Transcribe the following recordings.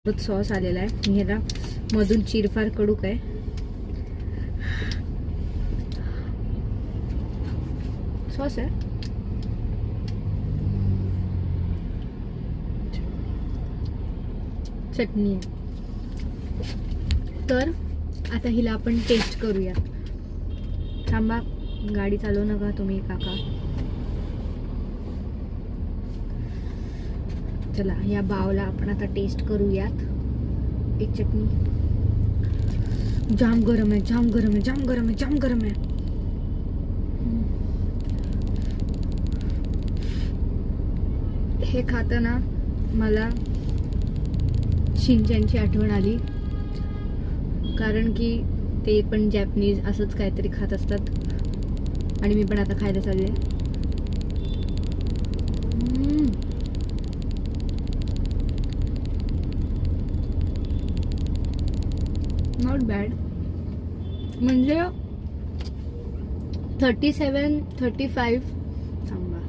Sauce आलेला आहे. मी ह्याला मधून चिरफार कडूक आहे. सॉस आहे. चटणी आहे. तर आता हिला आपण टेस्ट करूया. थांबा, गाडी चालवू नका तुम्ही काका. चला या बावला आपण आता टेस्ट करूयात. एक चटणी. जाम गरम आहे, जाम गरम आहे, जाम गरम आहे, जाम गरम आहे. हे खाताना मला शिनचॅनची आठवण आली, कारण की ते पण जॅपनीज असंच काहीतरी खात असतात आणि मी पण आता खायला चालले. Not bad. म्हणजे 35 थांबा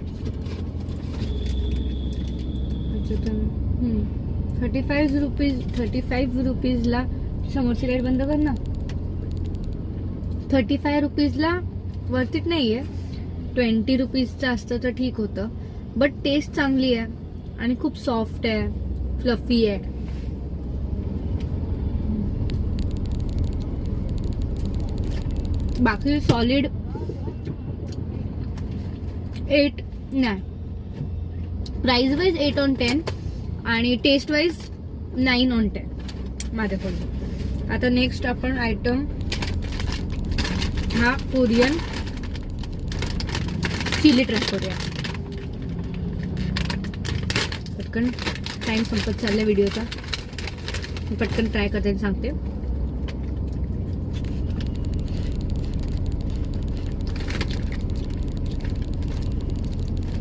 35 रुपीजला समोरची लाईट बंद कर ना. 35 रुपीजला वर्थ इट नाहीये. 20 रुपीजचं असतं तर ठीक होतं, बट टेस्ट चांगली आहे आणि खूप सॉफ्ट आहे, फ्लफी आहे. बाकी सॉलिड 8 नाही. प्राइस वाईज 8 on 10 आणि टेस्ट वाईज 9 on 10 माझ्याकडून. आता नेक्स्ट आपण आयटम हा कोरियन चिली ट्राय करूया. पटकन टाइम संपत चाललाय व्हिडिओचा. पटकन ट्राय करते सांगते.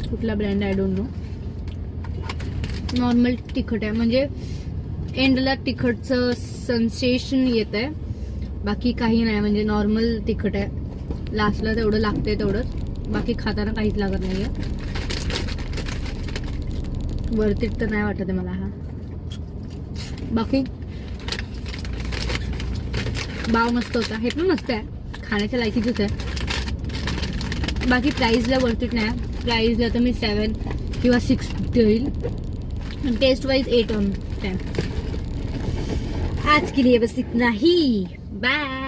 कुठला brand I don't know. Normal तिखट आहे, म्हणजे एंडला तिखटचं सेन्सेशन येत आहे, बाकी काही नाही. म्हणजे नॉर्मल तिखट आहे. लास्टला तेवढं लागतंय तेवढंच, बाकी खाताना काहीच लागत नाहीये. वर्थ इट तर नाही वाटत आहे मला हा. बाकी बाव मस्त होता. हे पण मस्त आहे, खाण्याच्या लायकीचंच आहे. बाकी प्राइसला वर्थ इट नाही. प्राइसला तर मी 7 किंवा 6 देईल. Test wise 8 on 10. आज के लिए बस इतना ही. बाय.